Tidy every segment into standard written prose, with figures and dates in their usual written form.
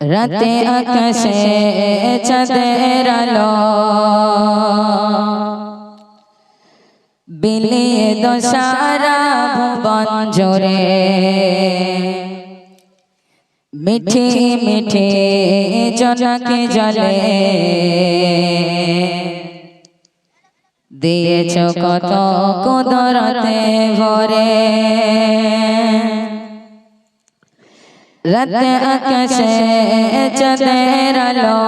রাতে আকাশে চাঁদের আলো বিলিয়ে দশারা ভুবন জোরে মিঠে মিঠে জনকে জলে দিয়েছ কত কুদরতে ভরে রাতে আকাশে চাঁদের আলো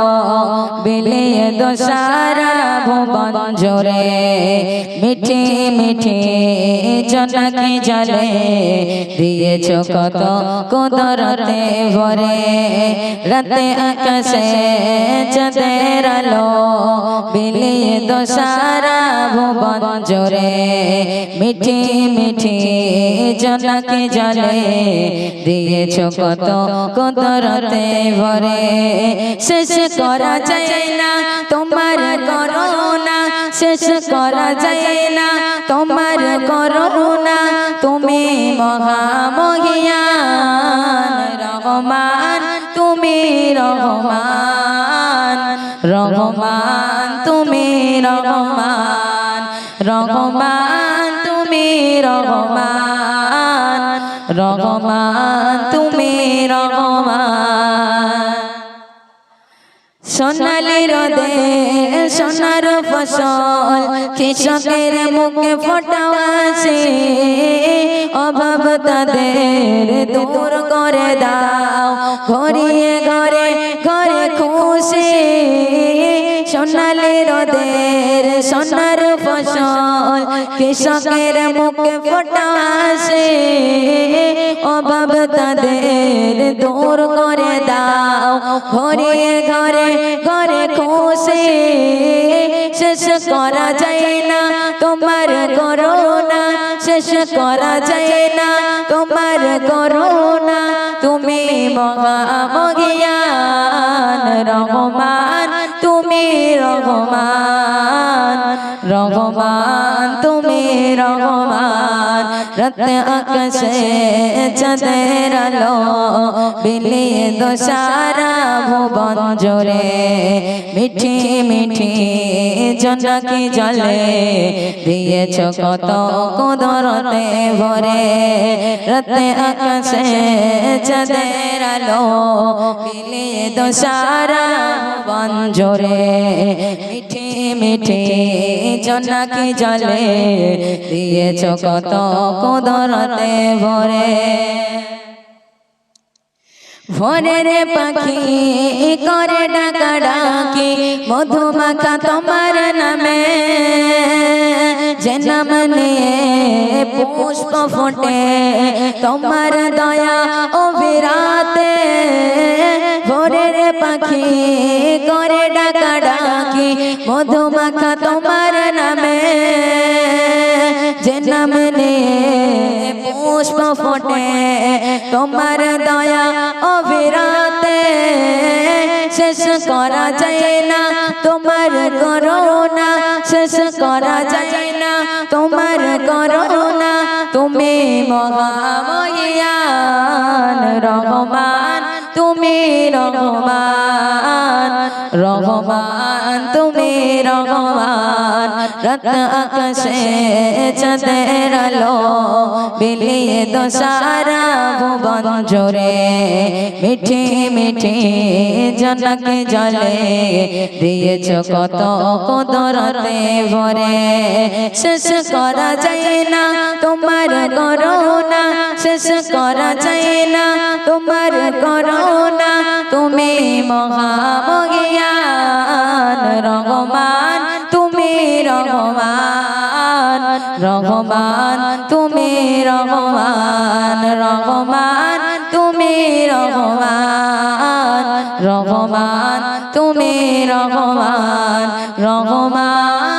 বিলিয়ে দশারা ভুবন জোরে মিঠে মিঠে জনকে জলে দিয়েছ কত কুদরতে ভরে রাতে আকাশে চাঁদের আলো বিলিয়ে দশারা ভুবন জোরে মিঠে মিঠে জনকে জলে দিয়েছ কত কুদরতে ভরে শেষ করা যায় না তোমার করুণা শেষ করা যায় না তোমার করুণা তুমি মহামহিয়ান রহমান তুমি রহমান রহমান তুমি রহমান রহমান তুমি রহমান রহমান তুমি রহমান সোনালি রোদে সোনার ফসল কৃষকের মুখে ফোটাও আসে অভাব তাদের দূর করে দাও ঘরিয়ে ঘরে ঘরে খুশি সোনালি রোদের সোনার ফসল কৃষকের মুখে ফোটাও আসে অভাব তাদের দূর করে দাও ঘরে ঘরে ঘরে খুশি শেষ করা যায় না তোমার করুণা শেষ করা যায় না তোমার করুণা তুমি মহামহিয়ান রহমান তুমি রহমান রহমান তুমি রহমান রাতে আকাশে চাঁদের আলো বিলিয়ে দশারা ভুবন জোরে মিঠে মিঠে জনকে জলে দিয়েছ কত কুদরতে ভরে রাতে আকাশে চাঁদের আলো বিলিয়ে দশারা ভুবন জোরে মিঠে মিঠে জনকে জলে দিয়েছ কত কুদরতে ভরে ভোরের পাখি করে ডাকা ডাকি মধুমাখা তোমার নামে যে নাম নিয়ে পুষ্প ফোটে তোমার দয়া অবিরাতে ভোরের পাখি করে ডাকা ডাকি মধুমাখা তোমার নামে যে নাম নিয়ে পুষ্প ফোটে তোমার দয়া অবিরাতে শেষ করা যায় না তোমার করুণা শেষ করা যায় না তোমার করুণা তুমি মহামহিয়ান রহমান তুমি রহমান রহমান তুমি রহমান রাত আকাশে চাঁদের আলো বিলিয়ে দশারা ভুবন জোরে মিঠে মিঠে জনকে জলে দিয়েছ কত কুদরতে ভরে শেষ করা যায় না তোমার করুণা শেষ করা যায় না তোমার করুণা তুমি মহামহিয়ান রহমান তুমি রহমান রহমান তুমি রহমান রহমান তুমি রহমান রহমান তুমি রহমান রহমান